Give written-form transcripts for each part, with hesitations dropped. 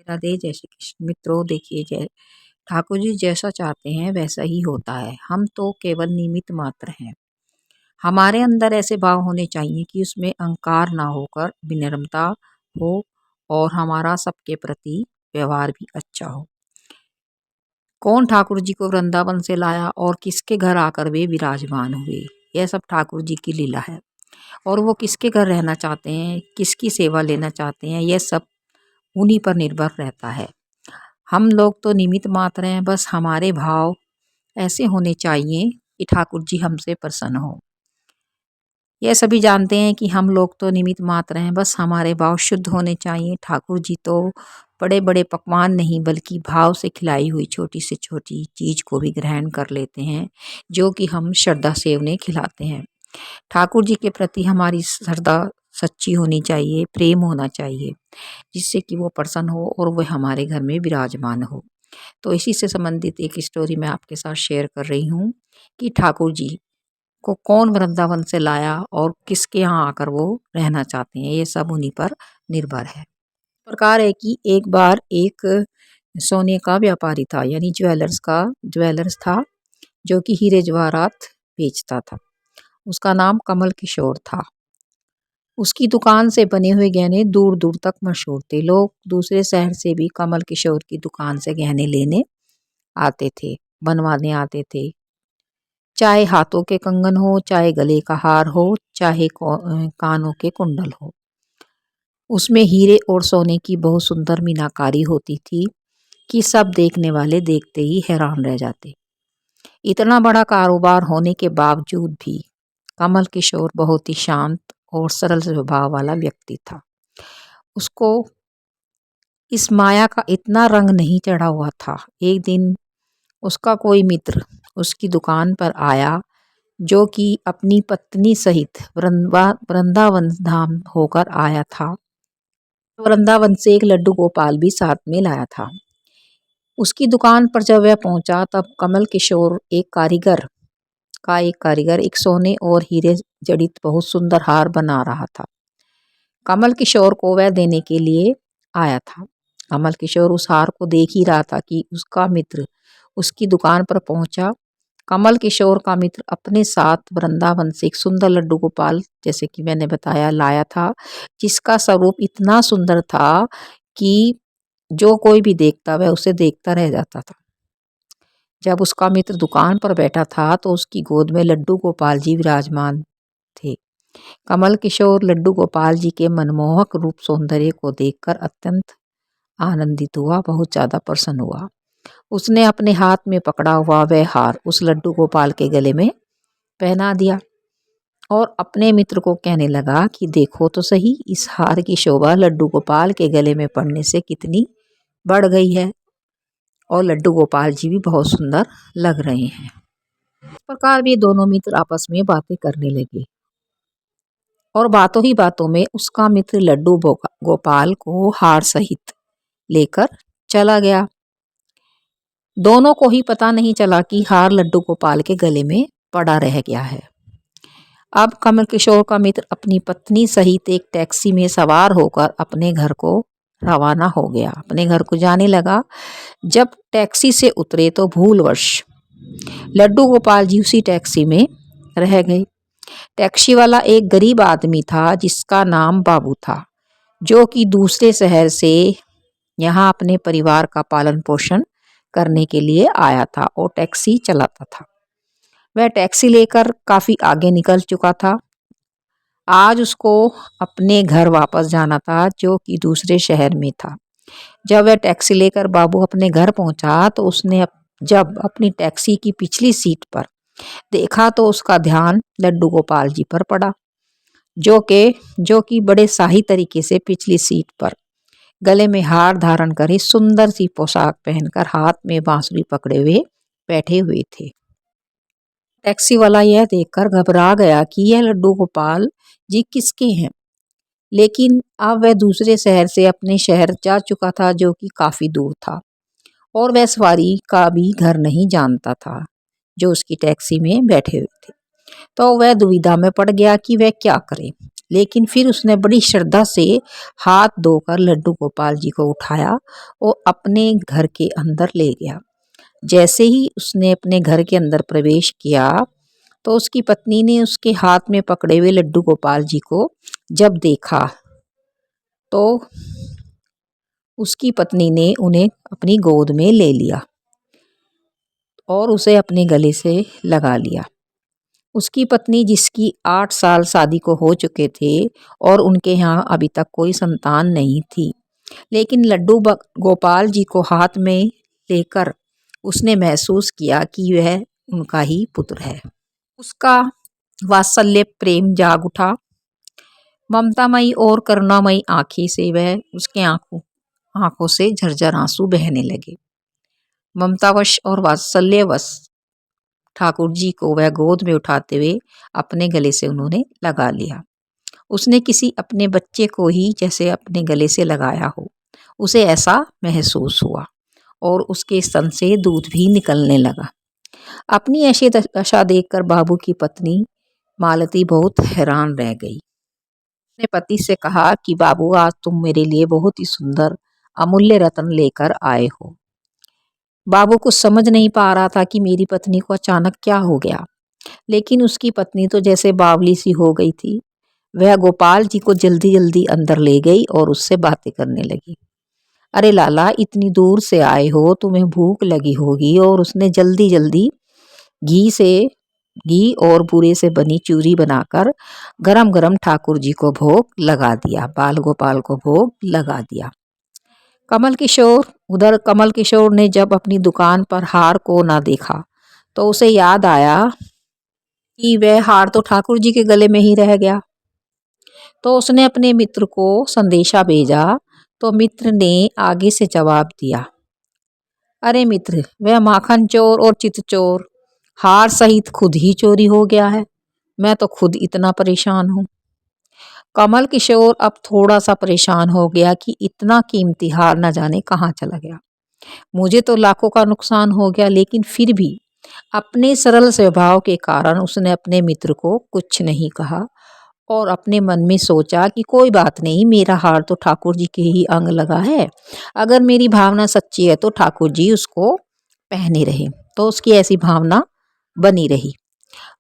राधे जय श्री कृष्ण। मित्रों देखिए, जय ठाकुर जी जैसा चाहते हैं वैसा ही होता है। हम तो केवल निमित्त मात्र हैं। हमारे अंदर ऐसे भाव होने चाहिए कि उसमें अहंकार ना होकर विनम्रता हो और हमारा सबके प्रति व्यवहार भी अच्छा हो। कौन ठाकुर जी को वृंदावन से लाया और किसके घर आकर वे विराजमान हुए, यह सब ठाकुर जी की लीला है। और वो किसके घर रहना चाहते हैं, किसकी सेवा लेना चाहते हैं, यह सब उन्हीं पर निर्भर रहता है। हम लोग तो निमित्त मात्र हैं। बस हमारे भाव ऐसे होने चाहिए कि ठाकुर जी हमसे प्रसन्न हो। यह सभी जानते हैं कि हम लोग तो निमित्त मात्र हैं। बस हमारे भाव शुद्ध होने चाहिए। ठाकुर जी तो बड़े बड़े पकवान नहीं बल्कि भाव से खिलाई हुई छोटी से छोटी चीज़ को भी ग्रहण कर लेते हैं, जो कि हम श्रद्धा से उन्हें खिलाते हैं। ठाकुर जी के प्रति हमारी श्रद्धा सच्ची होनी चाहिए, प्रेम होना चाहिए, जिससे कि वो प्रसन्न हो और वह हमारे घर में विराजमान हो। तो इसी से संबंधित एक स्टोरी मैं आपके साथ शेयर कर रही हूँ कि ठाकुर जी को कौन वृंदावन से लाया और किसके यहाँ आकर वो रहना चाहते हैं, ये सब उन्हीं पर निर्भर है। प्रकार है कि एक बार एक सोने का व्यापारी था, यानी ज्वेलर्स था, जो कि हीरे जवाहरात बेचता था। उसका नाम कमल किशोर था। उसकी दुकान से बने हुए गहने दूर दूर तक मशहूर थे। लोग दूसरे शहर से भी कमल किशोर की दुकान से गहने लेने आते थे, बनवाने आते थे। चाहे हाथों के कंगन हो, चाहे गले का हार हो, चाहे कानों के कुंडल हो, उसमें हीरे और सोने की बहुत सुंदर मीनाकारी होती थी कि सब देखने वाले देखते ही हैरान रह जाते। इतना बड़ा कारोबार होने के बावजूद भी कमल किशोर बहुत ही शांत और सरल स्वभाव वाला व्यक्ति था। उसको इस माया का इतना रंग नहीं चढ़ा हुआ था। एक दिन उसका कोई मित्र उसकी दुकान पर आया, जो कि अपनी पत्नी सहित वृंदावन धाम होकर आया था। वृंदावन से एक लड्डू गोपाल भी साथ में लाया था। उसकी दुकान पर जब वह पहुंचा तब कमल किशोर एक कारीगर एक सोने और हीरे जड़ित बहुत सुंदर हार बना रहा था। कमल किशोर को वह देने के लिए आया था। कमल किशोर उस हार को देख ही रहा था कि उसका मित्र उसकी दुकान पर पहुंचा। कमल किशोर का मित्र अपने साथ वृंदावन से एक सुंदर लड्डू गोपाल, जैसे कि मैंने बताया, लाया था, जिसका स्वरूप इतना सुंदर था कि जो कोई भी देखता वह उसे देखता रह जाता था। जब उसका मित्र दुकान पर बैठा था तो उसकी गोद में लड्डू गोपाल जी विराजमान थे। कमल किशोर लड्डू गोपाल जी के मनमोहक रूप सौंदर्य को देखकर अत्यंत आनंदित हुआ, बहुत ज़्यादा प्रसन्न हुआ। उसने अपने हाथ में पकड़ा हुआ वह हार उस लड्डू गोपाल के गले में पहना दिया और अपने मित्र को कहने लगा कि देखो तो सही, इस हार की शोभा लड्डू गोपाल के गले में पड़ने से कितनी बढ़ गई है और लड्डू गोपाल जी भी बहुत सुंदर लग रहे हैं। इस प्रकार भी दोनों मित्र आपस में बातें करने लगे और बातों ही बातों में उसका मित्र लड्डू गोपाल को हार सहित लेकर चला गया। दोनों को ही पता नहीं चला कि हार लड्डू गोपाल के गले में पड़ा रह गया है। अब कमल किशोर का मित्र अपनी पत्नी सहित एक टैक्सी में सवार होकर अपने घर को रवाना हो गया, अपने घर को जाने लगा। जब टैक्सी से उतरे तो भूलवश लड्डू गोपाल जी उसी टैक्सी में रह गए। टैक्सी वाला एक गरीब आदमी था जिसका नाम बाबू था, जो कि दूसरे शहर से यहाँ अपने परिवार का पालन पोषण करने के लिए आया था और टैक्सी चलाता था। वह टैक्सी लेकर काफ़ी आगे निकल चुका था। आज उसको अपने घर वापस जाना था, जो कि दूसरे शहर में था। जब वह टैक्सी लेकर बाबू अपने घर पहुंचा तो उसने जब अपनी टैक्सी की पिछली सीट पर देखा तो उसका ध्यान लड्डू गोपाल जी पर पड़ा, जो कि बड़े शाही तरीके से पिछली सीट पर गले में हार धारण करे, सुंदर सी पोशाक पहनकर हाथ में बांसुरी पकड़े हुए बैठे हुए थे। टैक्सी वाला यह देखकर घबरा गया कि यह लड्डू गोपाल जी किसके हैं, लेकिन अब वह दूसरे शहर से अपने शहर जा चुका था, जो कि काफ़ी दूर था, और वह सवारी का भी घर नहीं जानता था जो उसकी टैक्सी में बैठे हुए थे। तो वह दुविधा में पड़ गया कि वह क्या करे। लेकिन फिर उसने बड़ी श्रद्धा से हाथ धोकर लड्डू गोपाल जी को उठाया और अपने घर के अंदर ले गया। जैसे ही उसने अपने घर के अंदर प्रवेश किया तो उसकी पत्नी ने उसके हाथ में पकड़े हुए लड्डू गोपाल जी को जब देखा तो उसकी पत्नी ने उन्हें अपनी गोद में ले लिया और उसे अपने गले से लगा लिया। उसकी पत्नी, जिसकी 8 साल शादी को हो चुके थे और उनके यहाँ अभी तक कोई संतान नहीं थी, लेकिन लड्डू गोपाल जी को हाथ में लेकर उसने महसूस किया कि वह उनका ही पुत्र है। उसका वात्सल्य प्रेम जाग उठा। ममतामयी और करुणामयी आँखें से वह उसके आंखों से झरझर आंसू बहने लगे। ममतावश और वात्सल्यवश ठाकुर जी को वह गोद में उठाते हुए अपने गले से उन्होंने लगा लिया। उसने किसी अपने बच्चे को ही जैसे अपने गले से लगाया हो, उसे ऐसा महसूस हुआ और उसके स्तन से दूध भी निकलने लगा। अपनी ऐसी दशा देखकर बाबू की पत्नी मालती बहुत हैरान रह गई। अपने पति से कहा कि बाबू, आज तुम मेरे लिए बहुत ही सुंदर अमूल्य रत्न लेकर आए हो। बाबू कुछ समझ नहीं पा रहा था कि मेरी पत्नी को अचानक क्या हो गया, लेकिन उसकी पत्नी तो जैसे बावली सी हो गई थी। वह गोपाल जी को जल्दी जल्दी अंदर ले गई और उससे बातें करने लगी। अरे लाला, इतनी दूर से आए हो, तुम्हें भूख लगी होगी। और उसने जल्दी जल्दी घी और बूरे से बनी चूरी बनाकर गरम गरम ठाकुर जी को भोग लगा दिया, बाल गोपाल को भोग लगा दिया। कमल किशोर ने जब अपनी दुकान पर हार को ना देखा तो उसे याद आया कि वह हार तो ठाकुर जी के गले में ही रह गया। तो उसने अपने मित्र को संदेशा भेजा। तो मित्र ने आगे से जवाब दिया, अरे मित्र, वह माखन चोर और चित चोर हार सहित खुद ही चोरी हो गया है। मैं तो खुद इतना परेशान हूँ। कमल किशोर अब थोड़ा सा परेशान हो गया कि इतना कीमती हार न जाने कहाँ चला गया। मुझे तो लाखों का नुकसान हो गया, लेकिन फिर भी अपने सरल स्वभाव के कारण उसने अपने मित्र को कुछ नहीं कहा और अपने मन में सोचा कि कोई बात नहीं, मेरा हार तो ठाकुर जी के ही अंग लगा है। अगर मेरी भावना सच्ची है तो ठाकुर जी उसको पहने रहे। तो उसकी ऐसी भावना बनी रही।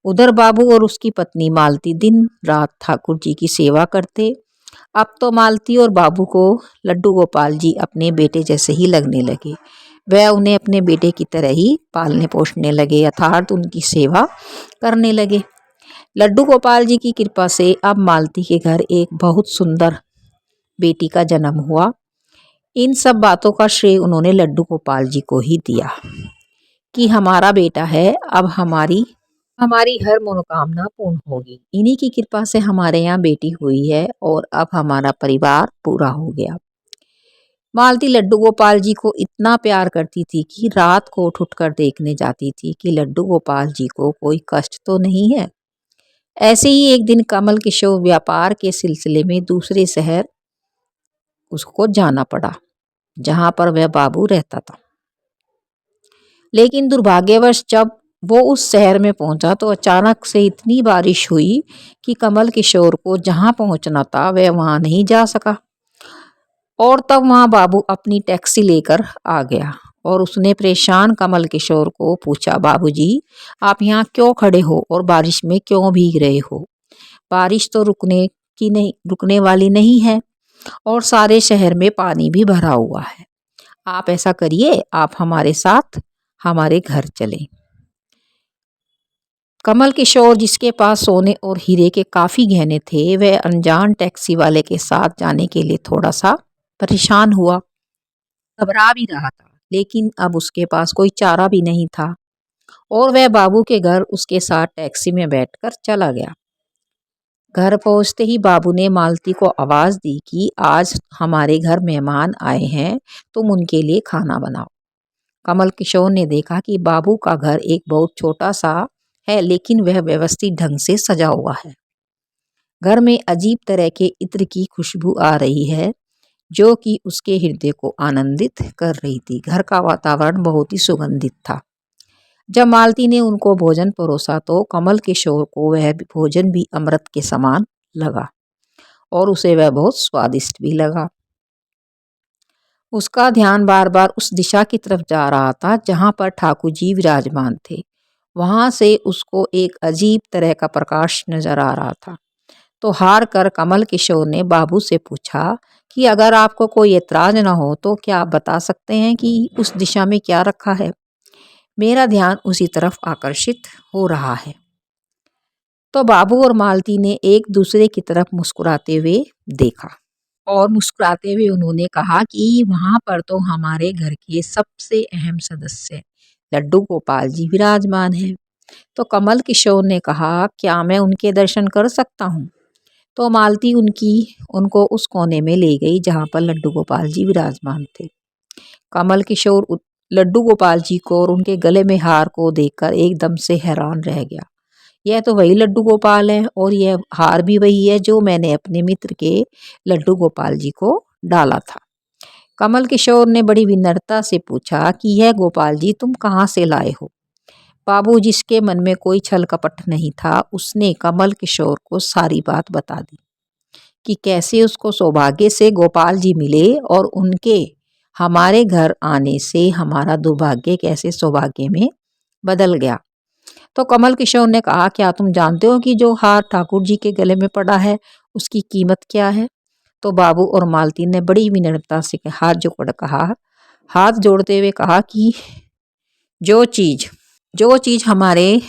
उधर बाबू और उसकी पत्नी मालती दिन रात ठाकुर जी की सेवा करते। अब तो मालती और बाबू को लड्डू गोपाल जी अपने बेटे जैसे ही लगने लगे। वह उन्हें अपने बेटे की तरह ही पालने पोषने लगे, अर्थात उनकी सेवा करने लगे। लड्डू गोपाल जी की कृपा से अब मालती के घर एक बहुत सुंदर बेटी का जन्म हुआ। इन सब बातों का श्रेय उन्होंने लड्डू गोपाल जी को ही दिया कि हमारा बेटा है, अब हमारी हर मनोकामना पूर्ण होगी। इन्हीं की कृपा से हमारे यहाँ बेटी हुई है और अब हमारा परिवार पूरा हो गया। मालती लड्डू गोपाल जी को इतना प्यार करती थी कि रात को उठ कर देखने जाती थी कि लड्डू गोपाल जी को कोई कष्ट तो नहीं है। ऐसे ही एक दिन कमल किशोर व्यापार के सिलसिले में दूसरे शहर उसको जाना पड़ा, जहाँ पर वह बाबू रहता था। लेकिन दुर्भाग्यवश जब वो उस शहर में पहुंचा तो अचानक से इतनी बारिश हुई कि कमल किशोर को जहाँ पहुंचना था वह वहाँ नहीं जा सका। और तब वहाँ बाबू अपनी टैक्सी लेकर आ गया और उसने परेशान कमल किशोर को पूछा, बाबूजी, आप यहाँ क्यों खड़े हो और बारिश में क्यों भीग रहे हो? बारिश तो रुकने वाली नहीं है और सारे शहर में पानी भी भरा हुआ है। आप ऐसा करिए, आप हमारे साथ हमारे घर चलें। कमल किशोर, जिसके पास सोने और हीरे के काफी गहने थे, वह अनजान टैक्सी वाले के साथ जाने के लिए थोड़ा सा परेशान हुआ, घबरा भी रहा था, लेकिन अब उसके पास कोई चारा भी नहीं था और वह बाबू के घर उसके साथ टैक्सी में बैठकर चला गया। घर पहुंचते ही बाबू ने मालती को आवाज दी कि आज हमारे घर मेहमान आए हैं, तुम उनके लिए खाना बनाओ। कमल किशोर ने देखा कि बाबू का घर एक बहुत छोटा सा है, लेकिन वह व्यवस्थित ढंग से सजा हुआ है। घर में अजीब तरह के इत्र की खुशबू आ रही है जो कि उसके हृदय को आनंदित कर रही थी। घर का वातावरण बहुत ही सुगंधित था। जब मालती ने उनको भोजन परोसा तो कमल किशोर को वह भोजन भी अमृत के समान लगा। और उसे वह बहुत स्वादिष्ट भी लगा। उसका ध्यान बार बार उस दिशा की तरफ जा रहा था जहाँ पर ठाकुर जी विराजमान थे। वहाँ से उसको एक अजीब तरह का प्रकाश नजर आ रहा था। तो हार कर कमल किशोर ने बाबू से पूछा कि अगर आपको कोई एतराज न हो तो क्या आप बता सकते हैं कि उस दिशा में क्या रखा है? मेरा ध्यान उसी तरफ आकर्षित हो रहा है। तो बाबू और मालती ने एक दूसरे की तरफ मुस्कुराते हुए देखा और मुस्कुराते हुए उन्होंने कहा कि वहां पर तो हमारे घर के सबसे अहम सदस्य लड्डू गोपाल जी विराजमान हैं। तो कमल किशोर ने कहा, क्या मैं उनके दर्शन कर सकता हूँ? तो मालती उनको उस कोने में ले गई जहाँ पर लड्डू गोपाल जी विराजमान थे। कमल किशोर लड्डू गोपाल जी को और उनके गले में हार को देखकर एकदम से हैरान रह गया। यह तो वही लड्डू गोपाल है और यह हार भी वही है जो मैंने अपने मित्र के लड्डू गोपाल जी को डाला था। कमल किशोर ने बड़ी विनम्रता से पूछा कि यह गोपाल जी तुम कहाँ से लाए हो? बाबू, जिसके मन में कोई छल कपट नहीं था, उसने कमल किशोर को सारी बात बता दी कि कैसे उसको सौभाग्य से गोपाल जी मिले और उनके हमारे घर आने से हमारा दुर्भाग्य कैसे सौभाग्य में बदल गया। तो कमल किशोर ने कहा, क्या तुम जानते हो कि जो हार ठाकुर जी के गले में पड़ा है उसकी कीमत क्या है? तो बाबू और मालती ने बड़ी विनम्रता से हाथ जोड़ते हुए कहा कि जो चीज हमारे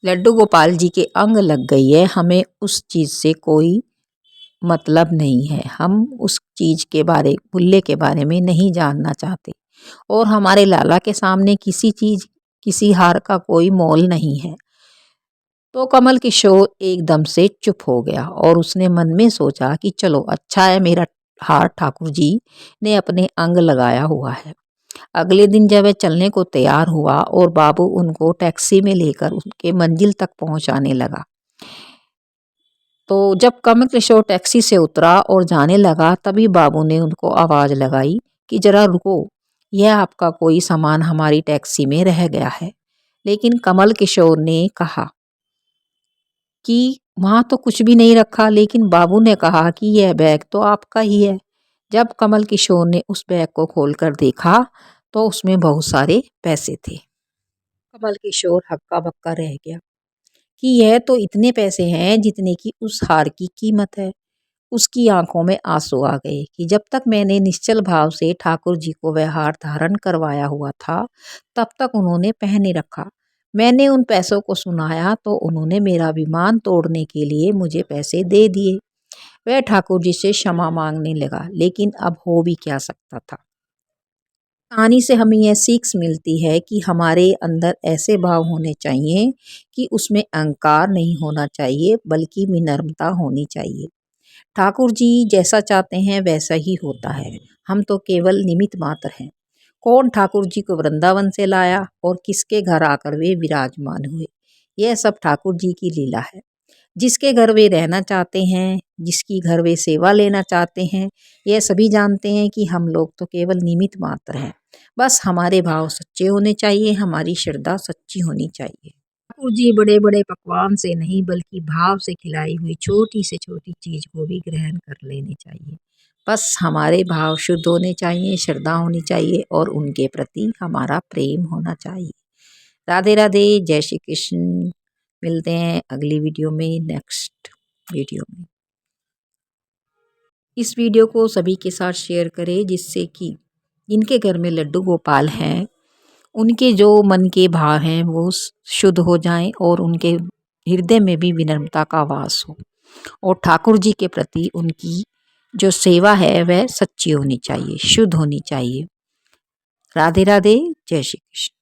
लड्डू गोपाल जी के अंग लग गई है, हमें उस चीज से कोई मतलब नहीं है। हम उस चीज के बारे मूल्य के बारे में नहीं जानना चाहते और हमारे लाला के सामने किसी हार का कोई मोल नहीं है। तो कमल किशोर एकदम से चुप हो गया और उसने मन में सोचा कि चलो अच्छा है, मेरा हार ठाकुर जी ने अपने अंग लगाया हुआ है। अगले दिन जब वह चलने को तैयार हुआ और बाबू उनको टैक्सी में लेकर उनके मंजिल तक पहुंचाने लगा, तो जब कमल किशोर टैक्सी से उतरा और जाने लगा तभी बाबू ने उनको आवाज लगाई कि जरा रुको, यह आपका कोई सामान हमारी टैक्सी में रह गया है। लेकिन कमल किशोर ने कहा कि वहां तो कुछ भी नहीं रखा। लेकिन बाबू ने कहा कि यह बैग तो आपका ही है। जब कमल किशोर ने उस बैग को खोलकर देखा तो उसमें बहुत सारे पैसे थे। कमल किशोर हक्का बक्का रह गया कि यह तो इतने पैसे हैं जितने की उस हार की कीमत है। उसकी आंखों में आंसू आ गए कि जब तक मैंने निश्चल भाव से ठाकुर जी को वह हार धारण करवाया हुआ था तब तक उन्होंने पहने रखा। मैंने उन पैसों को सुनाया तो उन्होंने मेरा अभिमान तोड़ने के लिए मुझे पैसे दे दिए। वह ठाकुर जी से क्षमा मांगने लगा, लेकिन अब हो भी क्या सकता था। कहानी से हमें यह सीख मिलती है कि हमारे अंदर ऐसे भाव होने चाहिए कि उसमें अहंकार नहीं होना चाहिए बल्कि विनम्रता होनी चाहिए। ठाकुर जी जैसा चाहते हैं वैसा ही होता है, हम तो केवल निमित्त मात्र हैं। कौन ठाकुर जी को वृंदावन से लाया और किसके घर आकर वे विराजमान हुए, यह सब ठाकुर जी की लीला है। जिसके घर वे रहना चाहते हैं, जिसकी घर वे सेवा लेना चाहते हैं, यह सभी जानते हैं कि हम लोग तो केवल निमित्त मात्र हैं। बस हमारे भाव सच्चे होने चाहिए, हमारी श्रद्धा सच्ची होनी चाहिए। ठाकुर जी बड़े बड़े पकवान से नहीं बल्कि भाव से खिलाई हुई छोटी से छोटी चीज को भी ग्रहण कर लेनी चाहिए। बस हमारे भाव शुद्ध होने चाहिए, श्रद्धा होनी चाहिए और उनके प्रति हमारा प्रेम होना चाहिए। राधे राधे, जय श्री कृष्ण। मिलते हैं अगली वीडियो में, नेक्स्ट वीडियो में। इस वीडियो को सभी के साथ शेयर करें जिससे कि जिनके घर में लड्डू गोपाल हैं उनके जो मन के भाव हैं वो शुद्ध हो जाएं और उनके हृदय में भी विनम्रता का वास हो और ठाकुर जी के प्रति उनकी जो सेवा है वह सच्ची होनी चाहिए, शुद्ध होनी चाहिए। राधे राधे, जय श्री कृष्ण।